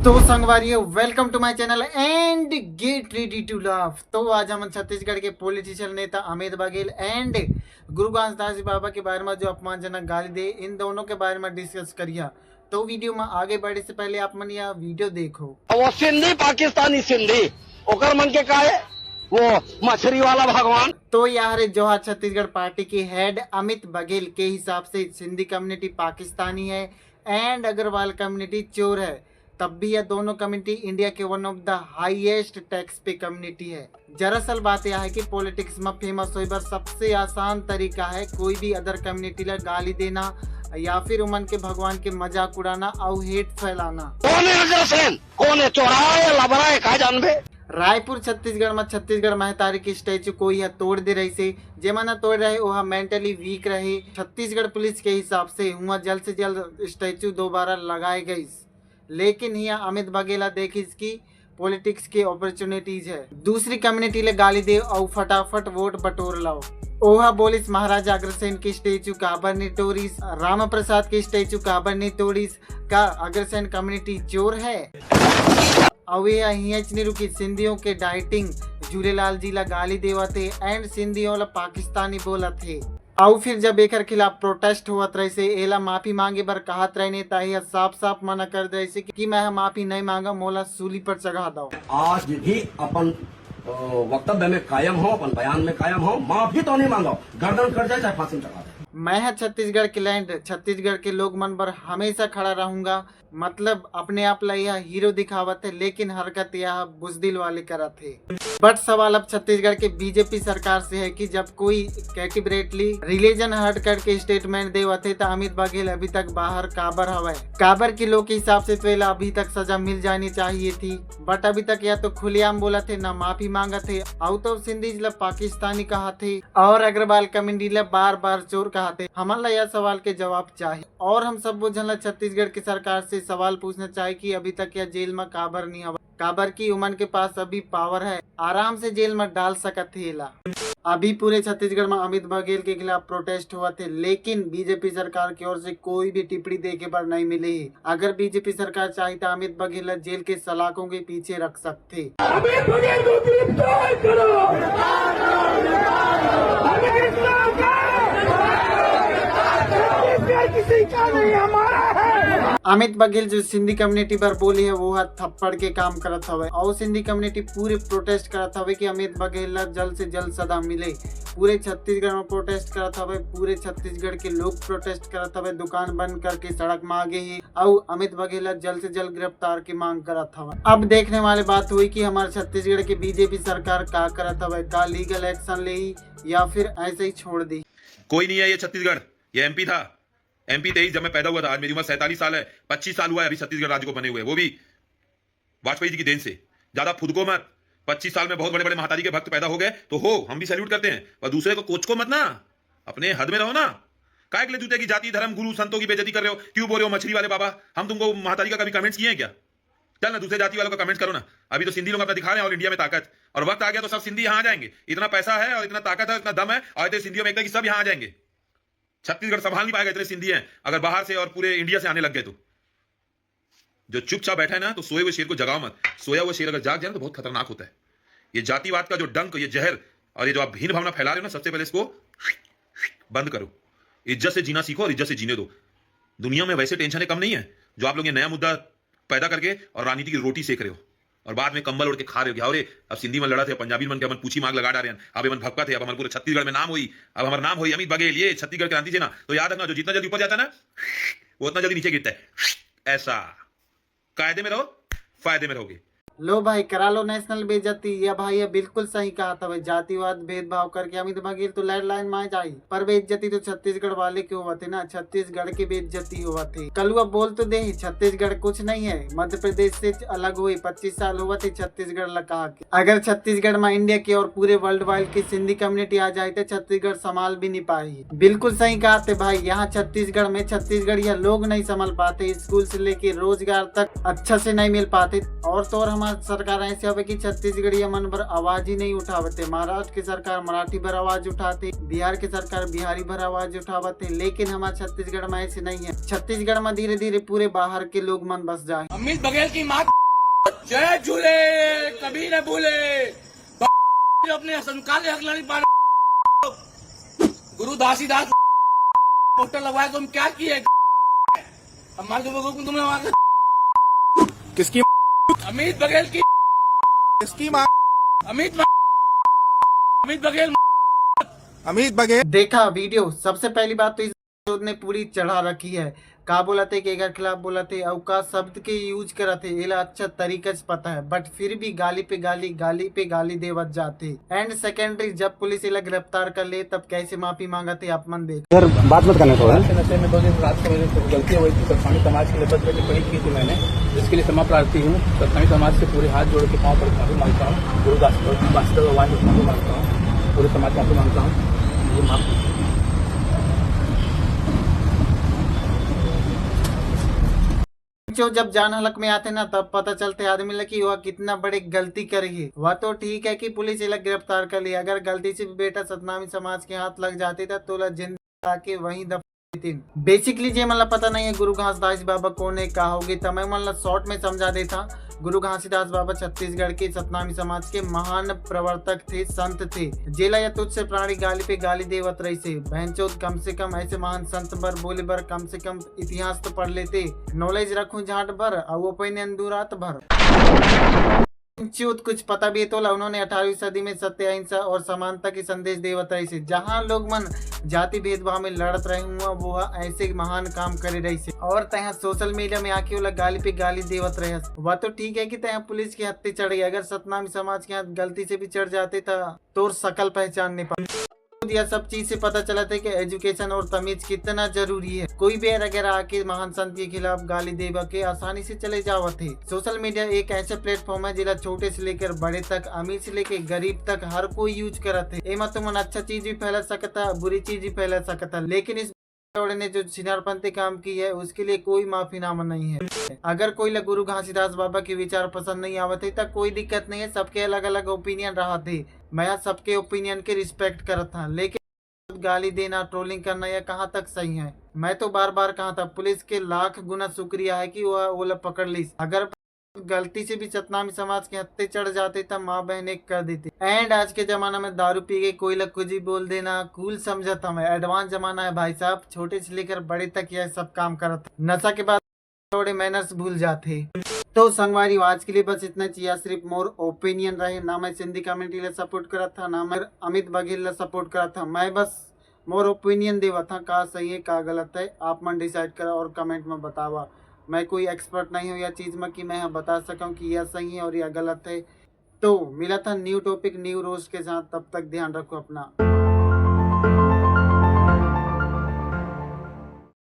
तो संगवारियों, welcome to my channel and get ready to laugh. तो आज हम छत्तीसगढ़ के पॉलिटिशियन नेता अमित बघेल एंड गुरु घासदास बाबा के बारे में जो अपमानजनक गाली दे, इन दोनों के बारे में डिस्कस करिए। तो वीडियो में आगे बढ़ने से पहले आप मन यह वीडियो देखो। वो सिंधी पाकिस्तानी सिंधी ओकर मन के काहे वो मछली वाला भगवान। तो यार जोहार छत्तीसगढ़ पार्टी के हेड अमित बघेल के हिसाब से सिंधी कम्युनिटी पाकिस्तानी है एंड अग्रवाल कम्युनिटी चोर है। तब भी यह दोनों कम्युनिटी इंडिया के one of the highest tax पे कम्युनिटी है। दरअसल बात यह है कि पॉलिटिक्स में फेमस होने पर सबसे आसान तरीका है कोई भी अदर कम्युनिटी ला गाली देना या फिर उमन के भगवान के मजाक उड़ाना और हेट फैलाना। कौन है चोरा है लबरा है का जानबे। रायपुर छत्तीसगढ़ में छत्तीसगढ़ महतारी की स्टैचू कोई है तोड़ दे रही से, जेमा न तोड़ रहे वह मेंटली वीक रहे। छत्तीसगढ़ पुलिस के हिसाब से हुआ जल्द से जल्द स्टैचू दोबारा लगाए गई, लेकिन यहाँ अमित बघेला देखी इसकी पॉलिटिक्स की अपॉर्चुनिटीज है। दूसरी कम्युनिटी ले गाली दे और फटाफट वोट बटोर लाओ। ओहा बोलिस महाराजा अग्रसेन की स्टेचू काबर नहीं तोड़ीस, राम प्रसाद की स्टेचू काबर नहीं तोड़ीस, का अग्रसेन कम्युनिटी चोर है। और नहीं रुकी, सिंधियों के डाइटिंग झूलेलाल जी ला गाली देवा थे एंड सिंधियों ला पाकिस्तानी बोला थे। और फिर जब एकर खिलाफ प्रोटेस्ट हुआ रहे से एला माफी मांगे बर कहत रहे नेता यह साफ साफ मना कर दे से कि मैं माफी नहीं मांगा, मोला सूली पर चढ़ा दो। आज भी अपन वक्तव्य में कायम हो, अपन बयान में कायम हो, माफी तो नहीं मांगो, गर्दन कट जाए चाहे फांसी में चढ़ा दे। मैं छत्तीसगढ़ के लैंड, छत्तीसगढ़ के लोग मन पर हमेशा खड़ा रहूंगा। मतलब अपने आप ला यह हीरो दिखावत है, लेकिन हरकत यह बुजदिल वाले करत है। बट सवाल अब छत्तीसगढ़ के बीजेपी सरकार से है कि जब कोई कैटेगरेटली रिलीजन हट करके स्टेटमेंट देवत है तो अमित बघेल अभी तक बाहर काबर हवा है। काबर के लोग के हिसाब से तो अभी तक सजा मिल जानी चाहिए थी, बट अभी तक या तो खुलेआम बोला थे ना माफी मांगा थे, और तो सिंधी ला पाकिस्तानी कहा थे और अग्रवाल कम्युनिटी ला बार बार चोर कहा थे। हमारा यह सवाल के जवाब चाहिए और हम सब बुझल छत्तीसगढ़ की सरकार से सवाल पूछना चाहिए कि अभी तक यह जेल में काबर नहीं हवा। काबर की उमन के पास अभी पावर है, आराम से जेल में डाल सकत थे। अभी पूरे छत्तीसगढ़ में अमित बघेल के खिलाफ प्रोटेस्ट हुआ थे, लेकिन बीजेपी सरकार की ओर से कोई भी टिप्पणी देखे पर नहीं मिली है। अगर बीजेपी सरकार चाहे तो अमित बघेल जेल के सलाखों के पीछे रख सकते। अमित बघेल जो सिंधी कम्युनिटी पर बोली है वो है थप्पड़ के काम करत हवे और सिंधी कम्युनिटी पूरे प्रोटेस्ट करत हवे कि अमित बघेल जल्द से जल्द सजा मिले। पूरे छत्तीसगढ़ में प्रोटेस्ट करत हवे, पूरे छत्तीसगढ़ के लोग प्रोटेस्ट करत हवे, दुकान बंद करके सड़क में आगे ही और अमित बघेल जल्द से जल्द गिरफ्तार की मांग करत हवे। अब देखने वाली बात हुई कि हमारे छत्तीसगढ़ की बीजेपी सरकार क्या करत हवे, का लीगल एक्शन ले या फिर ऐसे ही छोड़ दी। कोई नहीं है ये छत्तीसगढ़, ये एमपी था। एमपी 23 जब मैं पैदा हुआ था, आज मेरी उम्र 47 साल है, 25 साल हुआ है अभी छत्तीसगढ़ राज्य को बने हुए, वो भी वाजपेयी जी की देन से। ज्यादा फुदको मत, 25 साल में बहुत बड़े बड़े महातारी के भक्त पैदा हो गए तो हो, हम भी सैल्यूट करते हैं, पर दूसरे को कोच को मत ना, अपने हद में रहो ना। काय के लिए जूते की जाति धर्म गुरु संतों की बेइज्जती कर रहे हो? क्यों बोल रहे हो मछली वाले बाबा? हम तुमको महातारी का कभी कमेंट्स किए हैं क्या? चल ना दूसरे जाति वालों का कमेंट करो ना। अभी तो सिंधी लोग अपना दिखा रहे हैं और इंडिया में ताकत, और वक्त आ गया तो सब सिंधी यहाँ आ जाएंगे। इतना पैसा है और इतना ताकत है, इतना दम है, और सिंधियों में सब यहाँ आ जाएंगे। छत्तीसगढ़ संभाल नहीं पाएगा इतने सिंधी हैं अगर बाहर से और पूरे इंडिया से आने लग गए तो। जो चुपचाप बैठा है ना, तो सोए हुए शेर को जगाओ मत। सोया हुआ शेर अगर जाग जाए तो बहुत खतरनाक होता है। ये जातिवाद का जो डंक, ये जहर और ये जो आप भीन भावना फैला रहे हो ना, सबसे पहले इसको बंद करो। इज्जत से जीना सीखो और इज्जत से जीने दो। दुनिया में वैसे टेंशन कम नहीं है जो आप लोग ये नया मुद्दा पैदा करके और राजनीति की रोटी सेक रहे हो और बाद में कंबल ओढ़ के खा रहे हो। अरे अब सिंधी में लड़ा थे, पंजाबी मन के अपन पूछी मांग लगा डाले हैं, अब मन भक्का थे, अब हमारे पूरे छत्तीसगढ़ में नाम हुई, अब हमारा नाम हुई अमित बघेल, ये छत्तीसगढ़ क्रांति से ना। तो याद रखना, जो जितना जल्दी ऊपर जाता है ना, वो उतना जल्दी नीचे गिरता है। ऐसा कायदे में रहो, फायदे में रहोगे। लो भाई, करा लो नेशनल बेइज्जती। या भाई ये बिल्कुल सही कहा था भाई, जातिवाद भेदभाव करके अमित बघेल तो लैंड लाइन में जाई, पर बेइज्जती तो छत्तीसगढ़ वाले के हुआ थे ना, छत्तीसगढ़ की बेइज्जती हुआ थे। कलुआ बोल तो दे छत्तीसगढ़ कुछ नहीं है, मध्य प्रदेश से अलग हुई, 25 साल हुआ थे छत्तीसगढ़ लगा के। अगर छत्तीसगढ़ में इंडिया की और पूरे वर्ल्ड वाइड की सिंधी कम्युनिटी आ जाए तो छत्तीसगढ़ संभाल भी नहीं पाएगी। बिल्कुल सही कहा थे भाई, यहाँ छत्तीसगढ़ में छत्तीसगढ़ लोग नहीं संभाल पाते, स्कूल से लेके रोजगार तक अच्छा से नहीं मिल पाते, और तो और हमारे हमार सरकार ऐसे हवे कि छत्तीसगढ़ी मन भर आवाज ही नहीं उठावते। महाराष्ट्र की सरकार मराठी भर आवाज उठाते, बिहार की सरकार बिहारी भर आवाज उठावते, लेकिन हमारे छत्तीसगढ़ में ऐसे नहीं है। छत्तीसगढ़ में धीरे धीरे पूरे बाहर के लोग मन बस जाए। अमित बघेल की माँ जय झूले कभी न भूले, अपने संकाल हक लड़ी पा गुरु दासीदास पोस्टर लगवाए तुम क्या किए हमारे को तुमने मार किसकी अमित बघेल की किसकी माँ अमित बघेल अमित बघेल। देखा वीडियो, सबसे पहली बात तो इस ने पूरी चढ़ा रखी है। का बोला थे के खिलाफ बोला थे और का शब्द के यूज करा थे एला अच्छा तरीके से पता है, बट फिर भी गाली पे गाली देवत जाते। एंड सेकेंडरी जब पुलिस इला गिरफ्तार कर ले तब कैसे माफी मांगा थे आप मन देख। सर बात मत करना थोड़ा। नशे में 2 दिन रात को मेरे गलती हुई थी, सत्संगी समाज के लिए पत्र टिप्पणी की थी मैंने, जिसके लिए क्षमा प्रार्थी हूँ। सत्संगी समाज से पूरे हाथ जोड़ के पाँव पर माफी मांगता हूँ। गुरु दास भगवान को माफी मांगता हूँ, पूरे समाज माफी मांगता हूँ। मुझे माफ जो जब जान हलक में आते ना तब पता चलते आदमी लगी वह कितना बड़ी गलती करी है। वह तो ठीक है कि पुलिस इला गिरफ्तार कर लिया, अगर गलती से भी बेटा सतनामी समाज के हाथ लग जाते था तो जिंदा के वहीं दफा देते। बेसिकली जे मतलब पता नहीं है गुरु घासीदास बाबा कौन है का होगी, तो मैं मतलब शॉर्ट में समझा देता। गुरु घासीदास बाबा छत्तीसगढ़ के सतनामी समाज के महान प्रवर्तक थे, संत थे। जेला या तुझ से प्राणी गाली पे गाली देवत रही से बहनचोद, कम से कम ऐसे महान संत बर बोले बर कम से कम इतिहास तो पढ़ लेते, नॉलेज रखूं झाट भर और वो पहिने अंदूरात भर। चूत कुछ पता भी है तो उन्होंने 18वीं सदी में सत्य अहिंसा और समानता की संदेश देवत रही से, जहाँ लोग मन जाति भेदभाव में लड़त रहे हुआ वो ऐसे महान काम करे रही से। और तहाँ सोशल मीडिया में आके वो गाली पे गाली देवत रहे। वह तो ठीक है कि तहाँ पुलिस के हत्थे चढ़ गई, अगर सतनामी समाज के हाथ गलती से भी चढ़ जाते तो शकल पहचान नहीं पाते। यह सब चीज से पता चला था कि एजुकेशन और तमीज कितना जरूरी है। कोई भी अगर आके महान संत के खिलाफ गाली देवा के आसानी से चले जावत थे। सोशल मीडिया एक ऐसा प्लेटफॉर्म है जिला छोटे से लेकर बड़े तक, अमीर से लेकर गरीब तक हर कोई यूज करत है। एमा तो मन अच्छा चीज भी फैला सकता, बुरी चीज भी फैला सकता, लेकिन इस ने जो छिनारपंथी काम की है उसके लिए कोई माफीनामा नहीं है। अगर कोई गुरु घासीदास बाबा के विचार पसंद नहीं आवत है तो कोई दिक्कत नहीं है, सबके अलग अलग ओपिनियन रहा थे। मैं सबके ओपिनियन के रिस्पेक्ट करता था, लेकिन गाली देना, ट्रोलिंग करना यह कहाँ तक सही है। मैं तो बार बार कहा था पुलिस के लाख गुना शुक्रिया है कि वह ओला पकड़ ली। अगर गलती से भी सतनामी समाज के हत्थे चढ़ जाते तब माँ बहन एक कर देते। एंड आज के जमाना में दारू पी के कोई कुछ भी बोल देना कूल समझा था मैं। एडवांस जमाना है भाई साहब, छोटे से लेकर बड़े तक यह सब काम करता। नशा के बाद थोड़े मैनर्स भूल जाते। तो संगवारी आज के लिए बस इतना चाहिए। सिर्फ मोर ओपिनियन रहे ना, मैं सिंधी कम्युनिटी ला सपोर्ट करा था ना मैं अमित बघेल ला सपोर्ट करा था। मैं बस मोर ओपिनियन देवा था, का सही है का गलत है आप मन डिसाइड करा और कमेंट में बतावा। मैं कोई एक्सपर्ट नहीं हूँ यह चीज़ में कि मैं बता सकूँ कि यह सही है और यह गलत है। तो मिला था न्यू टॉपिक न्यू रोज के साथ, तब तक ध्यान रखो अपना।